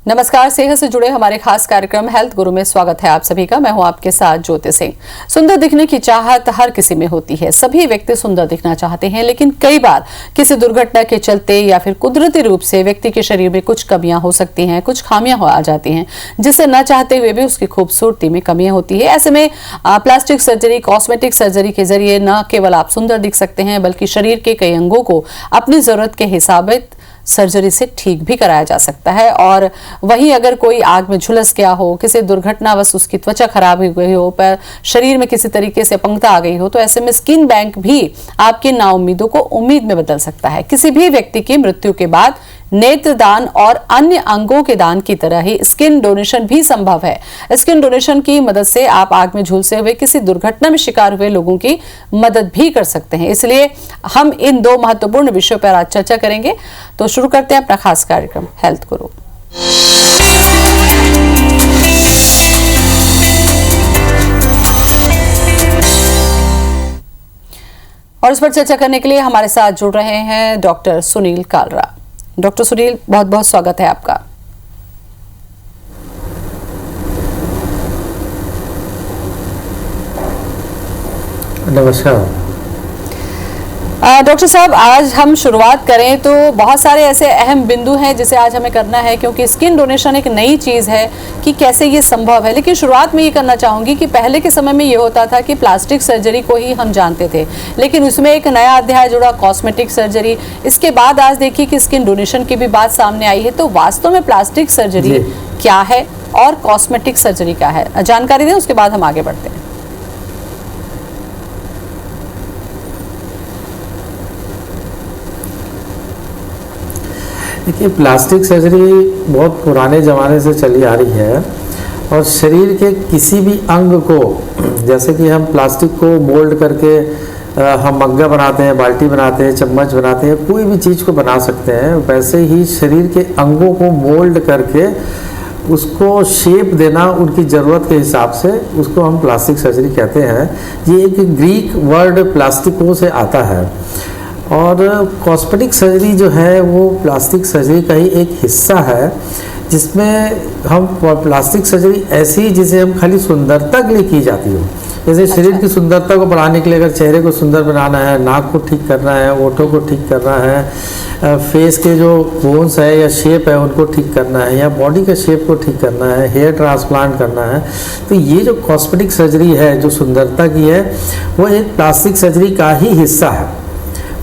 नमस्कार। सेहत से जुड़े हमारे खास कार्यक्रम हेल्थ गुरु में स्वागत है आप सभी का। मैं हूं आपके साथ ज्योति सिंह। सुंदर दिखने की चाहत हर किसी में होती है। सभी व्यक्ति सुंदर दिखना चाहते हैं, लेकिन कई बार किसी दुर्घटना के चलते या फिर कुदरती रूप से व्यक्ति के शरीर में कुछ कमियां हो सकती हैं, कुछ खामियां आ जाती हैं, जिससे न चाहते हुए भी उसकी खूबसूरती में कमियां होती है। ऐसे में प्लास्टिक सर्जरी, कॉस्मेटिक सर्जरी के जरिए न केवल आप सुंदर दिख सकते हैं, बल्कि शरीर के कई अंगों को अपनी जरूरत के हिसाब सर्जरी से ठीक भी कराया जा सकता है। और वहीं अगर कोई आग में झुलस गया हो, किसी दुर्घटनावश उसकी त्वचा खराब हो गई हो, पर शरीर में किसी तरीके से अपंगता आ गई हो, तो ऐसे में स्किन बैंक भी आपकी नाउम्मीदों को उम्मीद में बदल सकता है। किसी भी व्यक्ति की मृत्यु के बाद नेत्रदान और अन्य अंगों के दान की तरह ही स्किन डोनेशन भी संभव है। स्किन डोनेशन की मदद से आप आग में झुलसे हुए किसी दुर्घटना में शिकार हुए लोगों की मदद भी कर सकते हैं। इसलिए हम इन दो महत्वपूर्ण विषयों पर आज चर्चा करेंगे। तो शुरू करते हैं अपना खास कार्यक्रम हेल्थ गुरु। और इस पर चर्चा करने के लिए हमारे साथ जुड़ रहे हैं डॉक्टर सुनील कालरा। डॉक्टर सुनील, बहुत बहुत स्वागत है आपका। नमस्कार डॉक्टर साहब, आज हम शुरुआत करें तो बहुत सारे ऐसे अहम बिंदु हैं जिसे आज हमें करना है, क्योंकि स्किन डोनेशन एक नई चीज़ है कि कैसे ये संभव है। लेकिन शुरुआत में ये करना चाहूँगी कि पहले के समय में ये होता था कि प्लास्टिक सर्जरी को ही हम जानते थे, लेकिन उसमें एक नया अध्याय जुड़ा, कॉस्मेटिक सर्जरी। इसके बाद आज देखिए कि स्किन डोनेशन की भी बात सामने आई है। तो वास्तव में प्लास्टिक सर्जरी क्या है और कॉस्मेटिक सर्जरी क्या है, जानकारी दें, उसके बाद हम आगे बढ़ते हैं। देखिए, प्लास्टिक सर्जरी बहुत पुराने ज़माने से चली आ रही है और शरीर के किसी भी अंग को, जैसे कि हम प्लास्टिक को मोल्ड करके हम मग्गा बनाते हैं, बाल्टी बनाते हैं, चम्मच बनाते हैं, कोई भी चीज़ को बना सकते हैं, वैसे ही शरीर के अंगों को मोल्ड करके उसको शेप देना उनकी ज़रूरत के हिसाब से, उसको हम प्लास्टिक सर्जरी कहते हैं। ये एक ग्रीक वर्ड प्लास्टिको से आता है। और कॉस्मेटिक सर्जरी जो है वो प्लास्टिक सर्जरी का ही एक हिस्सा है, जिसमें हम प्लास्टिक सर्जरी ऐसी जिसे हम खाली सुंदरता के लिए की जाती हो। जैसे शरीर की सुंदरता को बढ़ाने के लिए अगर चेहरे को सुंदर बनाना है, नाक को ठीक करना है, ओठों को ठीक करना है, फेस के जो बोन्स है या शेप है उनको ठीक करना है, या बॉडी के शेप को ठीक करना है, हेयर ट्रांसप्लांट करना है, तो ये जो कॉस्मेटिक सर्जरी है जो सुंदरता की है, वो एक प्लास्टिक सर्जरी का ही हिस्सा है,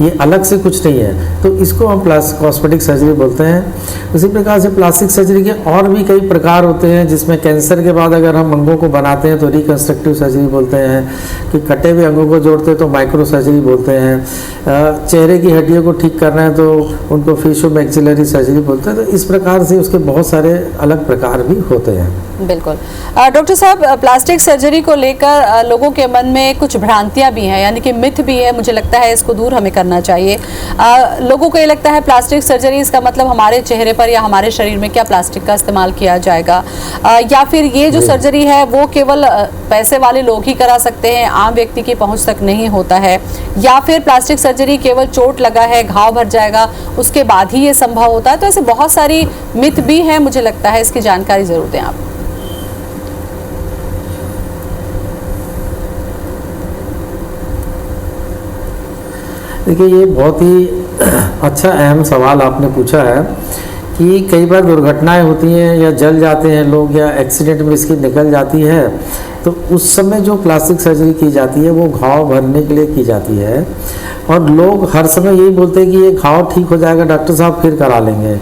ये अलग से कुछ नहीं है। तो इसको हम कॉस्मेटिक सर्जरी बोलते हैं। उसी प्रकार से प्लास्टिक सर्जरी के और भी कई प्रकार होते हैं, जिसमें कैंसर के बाद अगर हम अंगों को बनाते हैं तो रिकन्स्ट्रक्टिव सर्जरी बोलते हैं, कि कटे हुए अंगों को जोड़ते हैं तो माइक्रो सर्जरी बोलते हैं, चेहरे की हड्डियों को ठीक करना है तो उनको फेशियो मैक्सिलरी सर्जरी बोलते हैं। तो इस प्रकार से उसके बहुत सारे अलग प्रकार भी होते हैं। बिल्कुल। डॉक्टर साहब, प्लास्टिक सर्जरी को लेकर लोगों के मन में कुछ भ्रांतियां भी हैं, यानी कि मिथ भी है। मुझे लगता है इसको दूर हमें करना चाहिए। लोगों को ये लगता है प्लास्टिक सर्जरी, इसका मतलब हमारे चेहरे पर या हमारे शरीर में क्या प्लास्टिक का इस्तेमाल किया जाएगा, या फिर ये जो सर्जरी है वो केवल पैसे वाले लोग ही करा सकते हैं, आम व्यक्ति की पहुंच तक नहीं होता है, या फिर प्लास्टिक सर्जरी केवल चोट लगा है, घाव भर जाएगा, उसके बाद ही ये संभव होता है। तो ऐसे बहुत सारी मिथ भी हैं, मुझे लगता है इसकी जानकारी जरूर दें आप। देखिए, ये बहुत ही अच्छा अहम सवाल आपने पूछा है कि कई बार दुर्घटनाएं होती हैं या जल जाते हैं लोग, या एक्सीडेंट में इसकी निकल जाती है, तो उस समय जो प्लास्टिक सर्जरी की जाती है वो घाव भरने के लिए की जाती है। और लोग हर समय यही बोलते हैं कि ये घाव ठीक हो जाएगा डॉक्टर साहब, फिर करा लेंगे।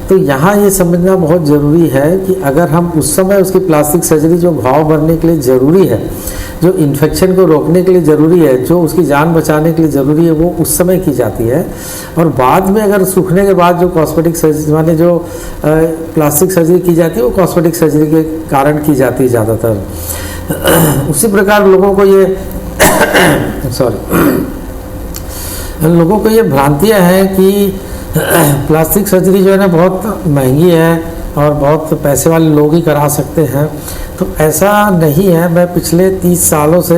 तो यहाँ ये समझना बहुत ज़रूरी है कि अगर हम उस समय उसकी प्लास्टिक सर्जरी जो घाव भरने के लिए ज़रूरी है, जो इन्फेक्शन को रोकने के लिए ज़रूरी है, जो उसकी जान बचाने के लिए ज़रूरी है, वो उस समय की जाती है। और बाद में अगर सूखने के बाद जो कॉस्मेटिक सर्जरी माने जो प्लास्टिक सर्जरी की जाती है वो कॉस्मेटिक सर्जरी के कारण की जाती है ज़्यादातर। उसी प्रकार लोगों को ये लोगों को ये भ्रांतियाँ हैं कि प्लास्टिक सर्जरी जो है ना बहुत महंगी है और बहुत पैसे वाले लोग ही करा सकते हैं। तो ऐसा नहीं है। मैं पिछले 30 सालों से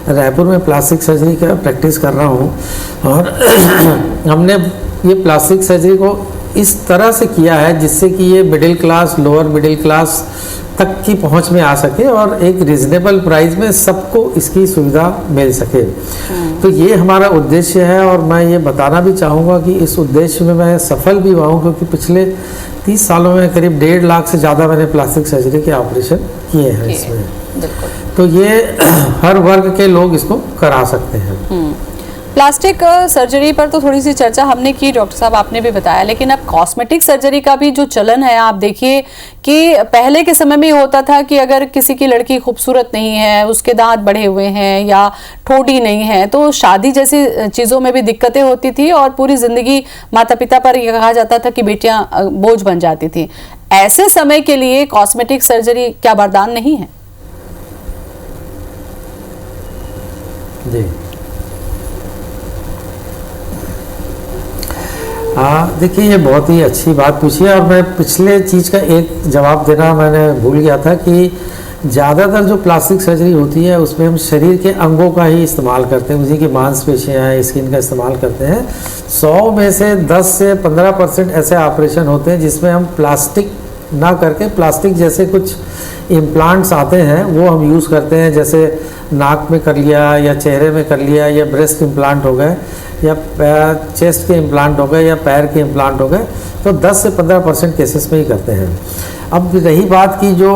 रायपुर में प्लास्टिक सर्जरी का प्रैक्टिस कर रहा हूँ और हमने ये प्लास्टिक सर्जरी को इस तरह से किया है जिससे कि ये middle class, lower middle class तक की पहुंच में आ सके और एक रिजनेबल प्राइस में सबको इसकी सुविधा मिल सके। तो ये हमारा उद्देश्य है और मैं ये बताना भी चाहूँगा कि इस उद्देश्य में मैं सफल भी हुआ हूँ, क्योंकि पिछले 30 सालों में करीब 1.5 लाख से ज़्यादा मैंने प्लास्टिक सर्जरी के ऑपरेशन किए हैं इसमें। तो ये हर वर्ग के लोग इसको करा सकते हैं। प्लास्टिक सर्जरी पर तो थोड़ी सी चर्चा हमने की डॉक्टर साहब, आपने भी बताया, लेकिन अब कॉस्मेटिक सर्जरी का भी जो चलन है, आप देखिए कि पहले के समय में होता था कि अगर किसी की लड़की खूबसूरत नहीं है, उसके दांत बढ़े हुए हैं या ठोड़ी नहीं है, तो शादी जैसी चीज़ों में भी दिक्कतें होती थी और पूरी जिंदगी माता पिता पर यह कहा जाता था कि बेटियां बोझ बन जाती थी। ऐसे समय के लिए कॉस्मेटिक सर्जरी क्या वरदान नहीं है? जी हाँ, देखिए ये बहुत ही अच्छी बात पूछी है और मैं पिछले चीज़ का एक जवाब देना मैंने भूल गया था कि ज़्यादातर जो प्लास्टिक सर्जरी होती है उसमें हम शरीर के अंगों का ही इस्तेमाल करते हैं, उसी की मांसपेशियाँ हैं, स्किन का इस्तेमाल करते हैं। 100 में से 10 से 15% ऐसे ऑपरेशन होते हैं जिसमें हम प्लास्टिक ना करके प्लास्टिक जैसे कुछ इम्प्लांट्स आते हैं वो हम यूज़ करते हैं, जैसे नाक में कर लिया या चेहरे में कर लिया या ब्रेस्ट इम्प्लांट हो गए या चेस्ट के इम्प्लांट हो गए या पैर के इम्प्लांट हो गए। तो 10 से 15% केसेस में ही करते हैं। अब रही बात की जो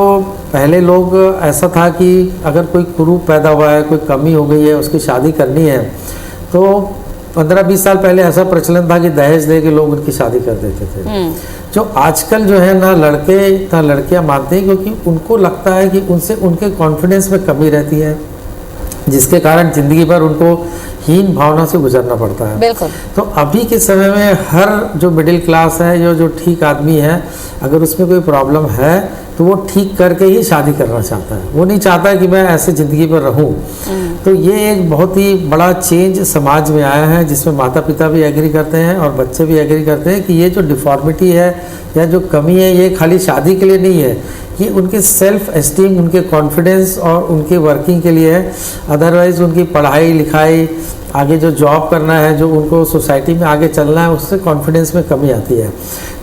पहले लोग ऐसा था कि अगर कोई कुरूप पैदा हुआ है, कोई कमी हो गई है, उसकी शादी करनी है, तो 15-20 साल पहले ऐसा प्रचलन था कि दहेज दे के लोग उनकी शादी कर देते थे। जो आजकल जो है ना लड़के ना लड़कियां मानते हैं, क्योंकि उनको लगता है कि उनसे उनके कॉन्फिडेंस में कमी रहती है, जिसके कारण जिंदगी भर उनको हीन भावना से गुजरना पड़ता है। बिल्कुल। तो अभी के समय में हर जो मिडिल क्लास है, जो ठीक आदमी है, अगर उसमें कोई प्रॉब्लम है तो वो ठीक करके ही शादी करना चाहता है। वो नहीं चाहता कि मैं ऐसे ज़िंदगी पर रहूं। तो ये एक बहुत ही बड़ा चेंज समाज में आया है, जिसमें माता पिता भी एग्री करते हैं और बच्चे भी एग्री करते हैं कि ये जो डिफॉर्मिटी है या जो कमी है, ये खाली शादी के लिए नहीं है, ये उनके सेल्फ एस्टीम, उनके कॉन्फिडेंस और उनके वर्किंग के लिए है। अदरवाइज़ उनकी पढ़ाई लिखाई, आगे जो जॉब करना है, जो उनको सोसाइटी में आगे चलना है, उससे कॉन्फिडेंस में कमी आती है।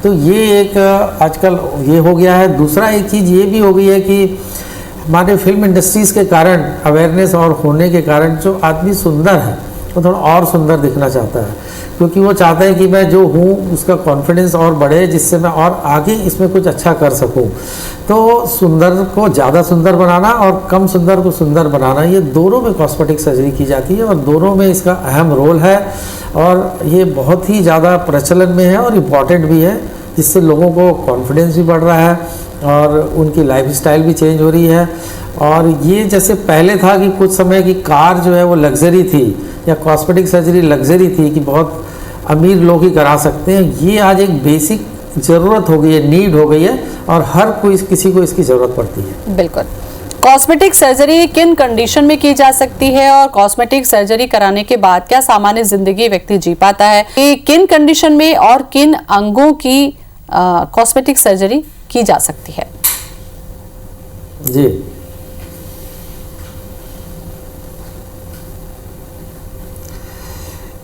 तो ये एक आजकल ये हो गया है। दूसरा एक चीज़ ये भी हो गई है कि हमारे फिल्म इंडस्ट्रीज़ के कारण, अवेयरनेस और होने के कारण, जो आदमी सुंदर है वो थोड़ा और सुंदर दिखना चाहता है, क्योंकि वो चाहता है कि मैं जो हूँ उसका कॉन्फिडेंस और बढ़े, जिससे मैं और आगे इसमें कुछ अच्छा कर सकूँ। तो सुंदर को ज़्यादा सुंदर बनाना और कम सुंदर को सुंदर बनाना, ये दोनों में कॉस्मेटिक सर्जरी की जाती है और दोनों में इसका अहम रोल है और ये बहुत ही ज़्यादा प्रचलन में है और इम्पॉर्टेंट भी है, जिससे लोगों को कॉन्फिडेंस भी बढ़ रहा है और उनकी लाइफस्टाइल भी चेंज हो रही है। और ये जैसे पहले था कि कुछ समय की कार जो है वो लग्जरी थी या कॉस्मेटिक सर्जरी लग्जरी थी कि बहुत अमीर लोग ही करा सकते हैं, ये आज एक बेसिक ज़रूरत हो गई है, नीड हो गई है और हर कोई किसी को इसकी ज़रूरत पड़ती है। बिल्कुल। कॉस्मेटिक सर्जरी किन कंडीशन में की जा सकती है और कॉस्मेटिक सर्जरी कराने के बाद क्या सामान्य जिंदगी व्यक्ति जी पाता है? कि किन कंडीशन में और किन अंगों की कॉस्मेटिक सर्जरी की जा सकती है? जी,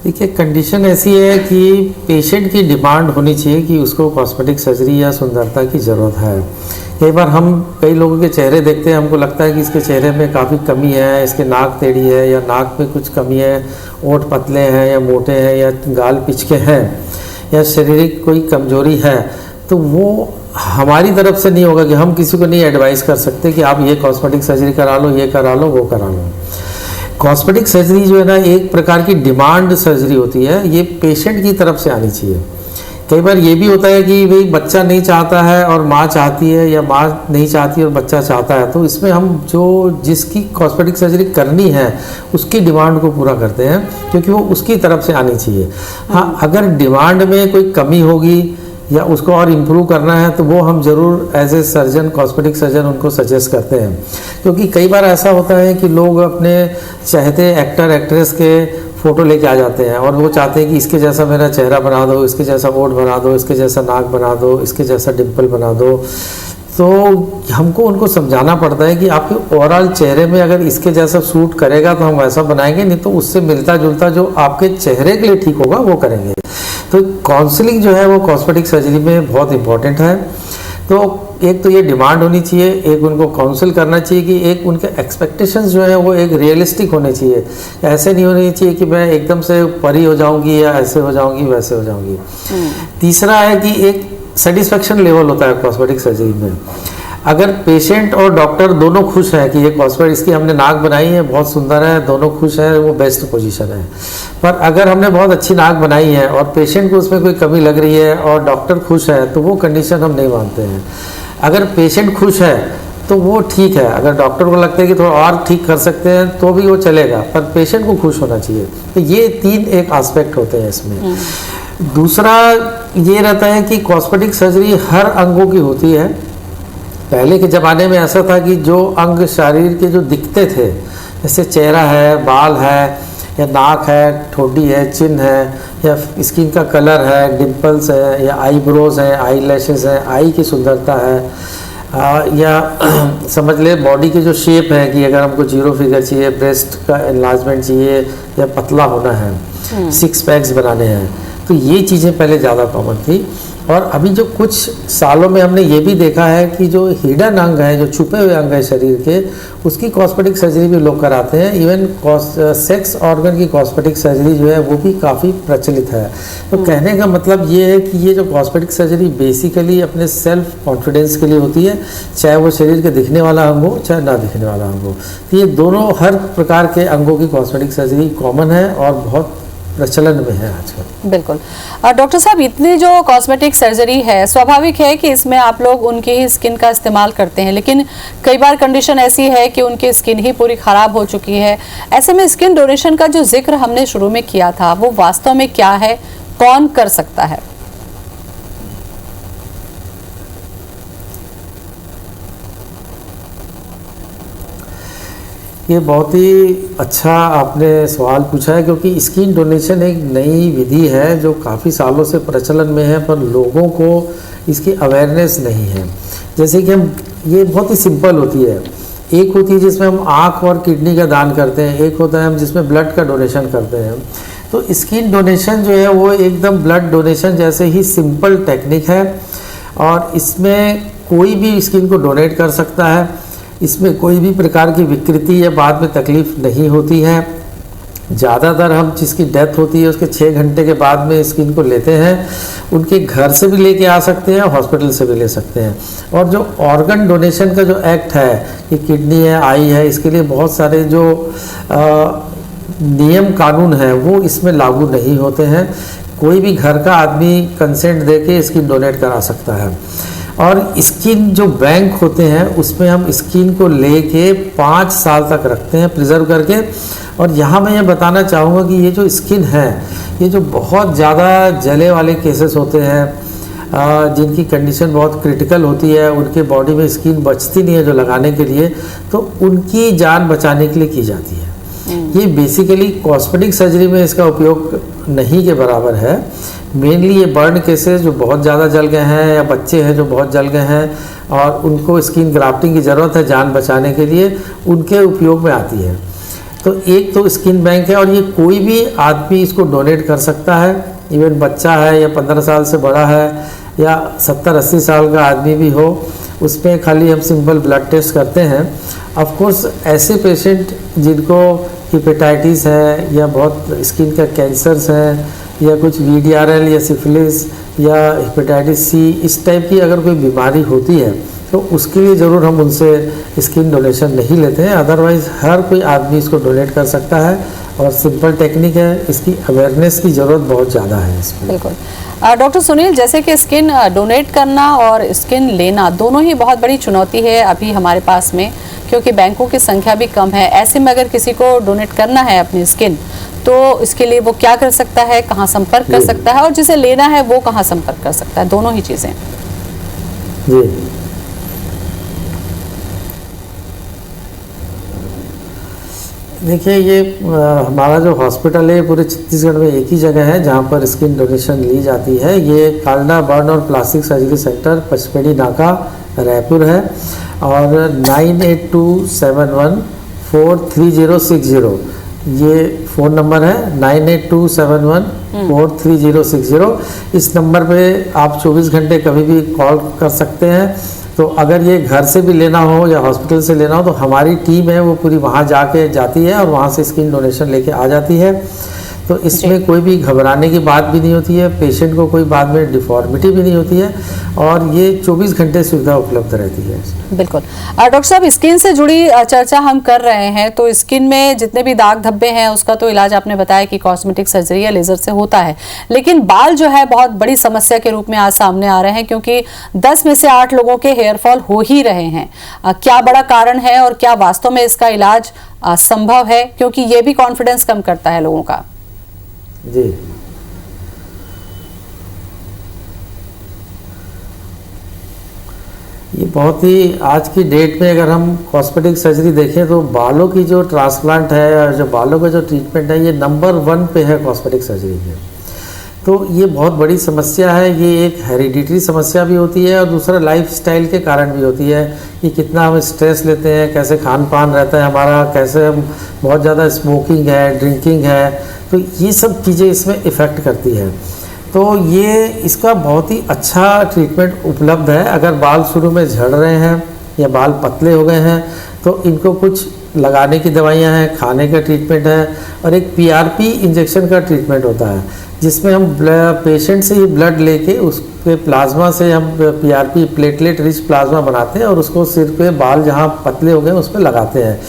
देखिए कंडीशन ऐसी है कि पेशेंट की डिमांड होनी चाहिए कि उसको कॉस्मेटिक सर्जरी या सुंदरता की ज़रूरत है। कई लोगों के चेहरे देखते हैं, हमको लगता है कि इसके चेहरे में काफ़ी कमी है, इसके नाक टेढ़ी है या नाक में कुछ कमी है, ओंठ पतले हैं या मोटे हैं या गाल पिचके हैं या शारीरिक कोई कमजोरी है, तो वो हमारी तरफ से नहीं होगा कि हम किसी को नहीं एडवाइस कर सकते कि आप ये कॉस्मेटिक सर्जरी करा लो, ये करा लो, वो करा लो। कॉस्मेटिक सर्जरी जो है ना एक प्रकार की डिमांड सर्जरी होती है, ये पेशेंट की तरफ से आनी चाहिए। कई बार ये भी होता है कि भाई बच्चा नहीं चाहता है और माँ चाहती है या माँ नहीं चाहती और बच्चा चाहता है, तो इसमें हम जिसकी कॉस्मेटिक सर्जरी करनी है उसकी डिमांड को पूरा करते हैं, क्योंकि वो उसकी तरफ से आनी चाहिए। हाँ, अगर डिमांड में कोई कमी होगी या उसको और इम्प्रूव करना है तो वो हम ज़रूर as a surgeon, cosmetic surgeon उनको सजेस्ट करते हैं। क्योंकि कई बार ऐसा होता है कि लोग अपने चाहते एक्टर एक्ट्रेस के फ़ोटो लेके आ जाते हैं और वो चाहते हैं कि इसके जैसा मेरा चेहरा बना दो, इसके जैसा ओठ बना दो, इसके जैसा नाक बना दो, इसके जैसा डिम्पल बना दो। तो हमको उनको समझाना पड़ता है कि आपके ओवरऑल चेहरे में अगर इसके जैसा सूट करेगा तो हम वैसा बनाएंगे, नहीं तो उससे मिलता जुलता जो आपके चेहरे के लिए ठीक होगा वो करेंगे। तो काउंसलिंग जो है वो कॉस्मेटिक सर्जरी में बहुत इम्पोर्टेंट है। तो एक तो ये डिमांड होनी चाहिए, एक उनको काउंसिल करना चाहिए कि एक उनके एक्सपेक्टेशंस जो है वो एक रियलिस्टिक होने चाहिए। ऐसे नहीं होनी चाहिए कि मैं एकदम से परी हो जाऊंगी या ऐसे हो जाऊंगी वैसे हो जाऊंगी। तीसरा है कि एक सेटिस्फेक्शन लेवल होता है कॉस्मेटिक सर्जरी में। अगर पेशेंट और डॉक्टर दोनों खुश हैं कि ये कॉस्मेटिक इसकी हमने नाक बनाई है बहुत सुंदर है, दोनों खुश हैं, वो बेस्ट पोजीशन है। पर अगर हमने बहुत अच्छी नाक बनाई है और पेशेंट को उसमें कोई कमी लग रही है और डॉक्टर खुश है तो वो कंडीशन हम नहीं मानते हैं। अगर पेशेंट खुश है तो वो ठीक है, अगर डॉक्टर को लगता है कि थोड़ा और ठीक कर सकते हैं तो भी वो चलेगा, पर पेशेंट को खुश होना चाहिए। तो ये तीन एक एस्पेक्ट होते हैं इसमें। दूसरा ये रहता है कि कॉस्मेटिक सर्जरी हर अंगों की होती है। पहले के ज़माने में ऐसा था कि जो अंग शरीर के जो दिखते थे, जैसे चेहरा है, बाल है, या नाक है, ठोडी है, चिन है, या स्किन का कलर है, डिम्पल्स है, या आईब्रोज है, आई लैशेज है, आई की सुंदरता है, या समझ ले बॉडी की जो शेप है कि अगर हमको जीरो फिगर चाहिए, ब्रेस्ट का एनलार्जमेंट चाहिए, या पतला होना है, सिक्स पैक्स बनाने हैं, तो ये चीज़ें पहले ज़्यादा कॉमन थी। और अभी जो कुछ सालों में हमने ये भी देखा है कि जो हिडन अंग है, जो छुपे हुए अंग है शरीर के, उसकी कॉस्मेटिक सर्जरी भी लोग कराते हैं। इवन सेक्स ऑर्गन की कॉस्मेटिक सर्जरी जो है वो भी काफ़ी प्रचलित है। तो कहने का मतलब ये है कि ये जो कॉस्मेटिक सर्जरी बेसिकली अपने सेल्फ कॉन्फिडेंस के लिए होती है, चाहे वो शरीर के दिखने वाला अंग हो चाहे ना दिखने वाला अंग हो। तो ये दोनों हर प्रकार के अंगों की कॉस्मेटिक सर्जरी कॉमन है और बहुत प्रचलन में है आजकल। बिल्कुल। डॉक्टर साहब, इतनी जो कॉस्मेटिक सर्जरी है, स्वाभाविक है कि इसमें आप लोग उनकी ही स्किन का इस्तेमाल करते हैं, लेकिन कई बार कंडीशन ऐसी है कि उनकी स्किन ही पूरी खराब हो चुकी है। ऐसे में स्किन डोनेशन का जो जिक्र हमने शुरू में किया था वो वास्तव में क्या है, कौन कर सकता है? ये बहुत ही अच्छा आपने सवाल पूछा है, क्योंकि स्किन डोनेशन एक नई विधि है जो काफ़ी सालों से प्रचलन में है, पर लोगों को इसकी अवेयरनेस नहीं है। जैसे कि हम, ये बहुत ही सिंपल होती है। एक होती है जिसमें हम आँख और किडनी का दान करते हैं, एक होता है हम जिसमें ब्लड का डोनेशन करते हैं। तो स्किन डोनेशन जो है वो एकदम ब्लड डोनेशन जैसे ही सिंपल टेक्निक है, और इसमें कोई भी स्किन को डोनेट कर सकता है। इसमें कोई भी प्रकार की विकृति या बाद में तकलीफ नहीं होती है। ज़्यादातर हम जिसकी डेथ होती है उसके 6 घंटे के बाद में स्किन को लेते हैं, उनके घर से भी लेके आ सकते हैं, हॉस्पिटल से भी ले सकते हैं। और जो ऑर्गन डोनेशन का जो एक्ट है कि किडनी है, आई है, इसके लिए बहुत सारे जो नियम कानून हैं वो इसमें लागू नहीं होते हैं। कोई भी घर का आदमी कंसेंट दे के स्किन डोनेट करा सकता है। और स्किन जो बैंक होते हैं उसमें हम स्किन को लेके 5 साल तक रखते हैं प्रिजर्व करके। और यहाँ मैं ये बताना चाहूँगा कि ये जो स्किन है, ये जो बहुत ज़्यादा जले वाले केसेस होते हैं, जिनकी कंडीशन बहुत क्रिटिकल होती है, उनके बॉडी में स्किन बचती नहीं है जो लगाने के लिए, तो उनकी जान बचाने के लिए की जाती है। ये बेसिकली कॉस्मेटिक सर्जरी में इसका उपयोग नहीं के बराबर है। मेनली ये बर्न केसेस जो बहुत ज़्यादा जल गए हैं, या बच्चे हैं जो बहुत जल गए हैं और उनको स्किन ग्राफ्टिंग की ज़रूरत है जान बचाने के लिए, उनके उपयोग में आती है। तो एक तो स्किन बैंक है, और ये कोई भी आदमी इसको डोनेट कर सकता है। इवन बच्चा है या 15 साल से बड़ा है या 70-80 साल का आदमी भी हो, उसमें खाली हम सिंपल ब्लड टेस्ट करते हैं। ऑफ कोर्स ऐसे पेशेंट जिनको हेपेटाइटिस है या बहुत स्किन का कैंसर्स है या कुछ VDRL या सिफिलिस या हेपेटाइटिस C, इस टाइप की अगर कोई बीमारी होती है तो उसके लिए ज़रूर हम उनसे स्किन डोनेशन नहीं लेते हैं। अदरवाइज़ हर कोई आदमी इसको डोनेट कर सकता है, और सिंपल टेक्निक है, इसकी अवेयरनेस की ज़रूरत बहुत ज़्यादा है इसमें। बिल्कुल। डॉक्टर सुनील, जैसे कि स्किन डोनेट करना और स्किन लेना दोनों ही बहुत बड़ी चुनौती है अभी हमारे पास में, क्योंकि बैंकों की संख्या भी कम है। ऐसे में अगर किसी को डोनेट करना है अपनी स्किन, तो इसके लिए वो क्या कर सकता है, कहाँ संपर्क कर सकता है, और जिसे लेना है वो कहाँ संपर्क कर सकता है? दोनों ही चीज़ें। जी, देखिए ये हमारा जो हॉस्पिटल है पूरे छत्तीसगढ़ में एक ही जगह है जहाँ पर स्किन डोनेशन ली जाती है। ये कालना बर्न और प्लास्टिक सर्जरी सेंटर, पचपेड़ी नाका, रायपुर है। और 9827143060 ये फ़ोन नंबर है, 9827143060। कोड 3060। इस नंबर पे आप 24 घंटे कभी भी कॉल कर सकते हैं। तो अगर ये घर से भी लेना हो या हॉस्पिटल से लेना हो तो हमारी टीम है वो पूरी वहाँ जाती है और वहाँ से स्किन डोनेशन लेके आ जाती है। तो इसमें कोई भी घबराने की बात भी नहीं होती है, पेशेंट को कोई बाद में डिफॉर्मिटी भी नहीं होती है और ये 24 घंटे सुविधा उपलब्ध रहती है। बिल्कुल। डॉक्टर साहब, स्किन से जुड़ी चर्चा हम कर रहे हैं, तो स्किन में जितने भी दाग धब्बे हैं उसका तो इलाज आपने बताया कि कॉस्मेटिक सर्जरी या लेजर से होता है, लेकिन बाल जो है बहुत बड़ी समस्या के रूप में आज सामने आ रहे हैं, क्योंकि 10 में से 8 लोगों के हेयर फॉल हो ही रहे हैं। क्या बड़ा कारण है और क्या वास्तव में इसका इलाज संभव है, क्योंकि ये भी कॉन्फिडेंस कम करता है लोगों का। जी, ये बहुत ही आज की डेट में अगर हम कॉस्मेटिक सर्जरी देखें तो बालों की जो ट्रांसप्लांट है और जो बालों का जो ट्रीटमेंट है ये नंबर 1 पे है कॉस्मेटिक सर्जरी में। तो ये बहुत बड़ी समस्या है। ये एक हेरिडिटरी समस्या भी होती है और दूसरा लाइफस्टाइल के कारण भी होती है कि कितना हम स्ट्रेस लेते हैं, कैसे खान पान रहता है हमारा, कैसे हम बहुत ज़्यादा स्मोकिंग है, ड्रिंकिंग है, तो ये सब चीज़ें इसमें इफ़ेक्ट करती है। तो ये इसका बहुत ही अच्छा ट्रीटमेंट उपलब्ध है। अगर बाल शुरू में झड़ रहे हैं या बाल पतले हो गए हैं तो इनको कुछ लगाने की दवाइयाँ हैं, खाने का ट्रीटमेंट है और एक PRP इंजेक्शन का ट्रीटमेंट होता है जिसमें हम पेशेंट से ही ब्लड लेके उसके प्लाज्मा से हम PRP प्लेटलेट रिच प्लाज्मा बनाते हैं और उसको सिर पे बाल जहाँ पतले हो गए उस पर लगाते हैं।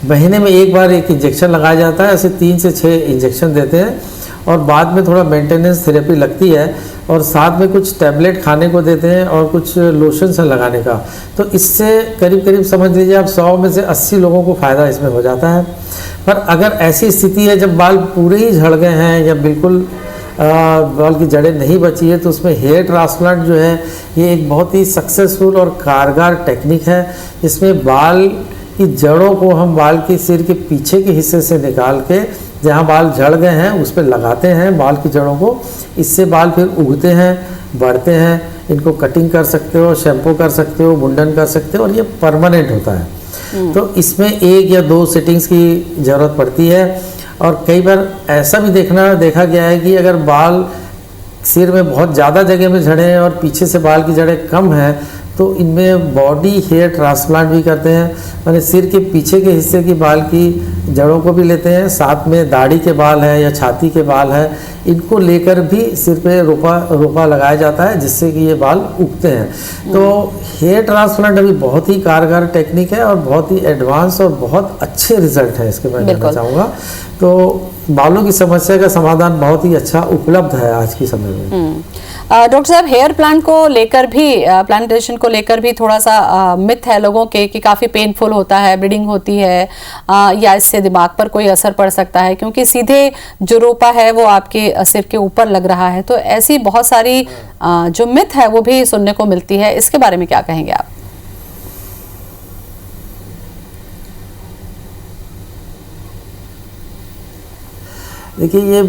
महीने में एक बार एक इंजेक्शन लगाया जाता है, ऐसे 3 से 6 इंजेक्शन देते हैं और बाद में थोड़ा मेंटेनेंस थेरेपी लगती है और साथ में कुछ टैबलेट खाने को देते हैं और कुछ लोशन से लगाने का। तो इससे करीब करीब समझ लीजिए आप 100 में से 80 लोगों को फ़ायदा इसमें हो जाता है। पर अगर ऐसी स्थिति है जब बाल पूरे ही झड़ गए हैं या बिल्कुल बाल की जड़ें नहीं बची है तो उसमें हेयर ट्रांसप्लांट जो है ये एक बहुत ही सक्सेसफुल और कारगर टेक्निक है। इसमें बाल की जड़ों को हम बाल के सिर के पीछे के हिस्से से निकाल के जहाँ बाल झड़ गए हैं उस पर लगाते हैं बाल की जड़ों को। इससे बाल फिर उगते हैं, बढ़ते हैं। इनको कटिंग कर सकते हो, शैम्पू कर सकते हो, मुंडन कर सकते हो और ये परमानेंट होता है। तो इसमें 1 या 2 सेटिंग्स की ज़रूरत पड़ती है और कई बार ऐसा भी देखा गया है कि अगर बाल सिर में बहुत ज़्यादा जगह में झड़े हैं और पीछे से बाल की जड़ें कम हैं तो इनमें बॉडी हेयर ट्रांसप्लांट भी करते हैं, माने सिर के पीछे के हिस्से की बाल की जड़ों को भी लेते हैं, साथ में दाढ़ी के बाल है या छाती के बाल है इनको लेकर भी सिर पे रोपा लगाया जाता है जिससे कि ये बाल उगते हैं। तो हेयर ट्रांसप्लांट अभी बहुत ही कारगर टेक्निक है और बहुत ही एडवांस और बहुत अच्छे रिजल्ट है इसके, मैं कहना चाहूँगा। तो बालों की समस्या का समाधान बहुत ही अच्छा उपलब्ध है आज के समय में। डॉक्टर साहब, हेयर प्लांट को लेकर भी प्लांटेशन को लेकर भी थोड़ा सा मिथ है लोगों के कि काफ़ी पेनफुल होता है, ब्लीडिंग होती है या इससे दिमाग पर कोई असर पड़ सकता है क्योंकि सीधे जो रोपा है वो आपके सिर के ऊपर लग रहा है। तो ऐसी बहुत सारी जो मिथ है वो भी सुनने को मिलती है, इसके बारे में क्या कहेंगे आप? देखिए ये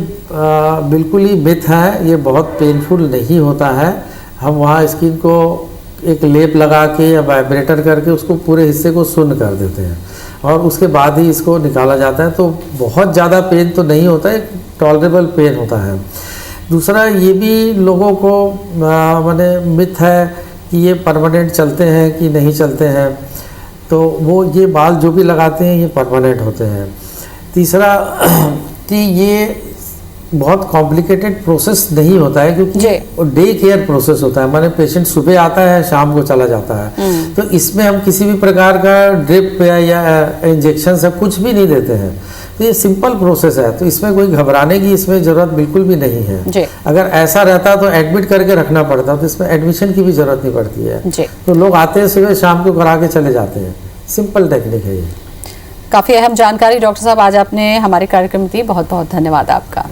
बिल्कुल ही मिथ है, ये बहुत पेनफुल नहीं होता है। हम वहाँ स्किन को एक लेप लगा के या वाइब्रेटर करके उसको पूरे हिस्से को सुन्न कर देते हैं और उसके बाद ही इसको निकाला जाता है। तो बहुत ज़्यादा पेन तो नहीं होता है, टॉलरेबल पेन होता है। दूसरा ये भी लोगों को माने मिथ है कि ये परमानेंट चलते हैं कि नहीं चलते हैं, तो वो ये बाल जो भी लगाते हैं ये परमानेंट होते हैं। तीसरा कि ये बहुत कॉम्प्लिकेटेड प्रोसेस नहीं होता है क्योंकि डे केयर प्रोसेस होता है, माने पेशेंट सुबह आता है शाम को चला जाता है। तो इसमें हम किसी भी प्रकार का ड्रिप या इंजेक्शन से कुछ भी नहीं देते हैं। तो ये सिंपल प्रोसेस है, तो इसमें कोई घबराने की इसमें ज़रूरत बिल्कुल भी नहीं है। अगर ऐसा रहता तो एडमिट करके रखना पड़ता, तो इसमें एडमिशन की भी ज़रूरत नहीं पड़ती है। तो लोग आते हैं सुबह शाम को करा के चले जाते हैं। सिंपल टेक्निक है ये। काफ़ी अहम जानकारी डॉक्टर साहब आज आपने हमारे कार्यक्रम में दी, बहुत बहुत धन्यवाद आपका।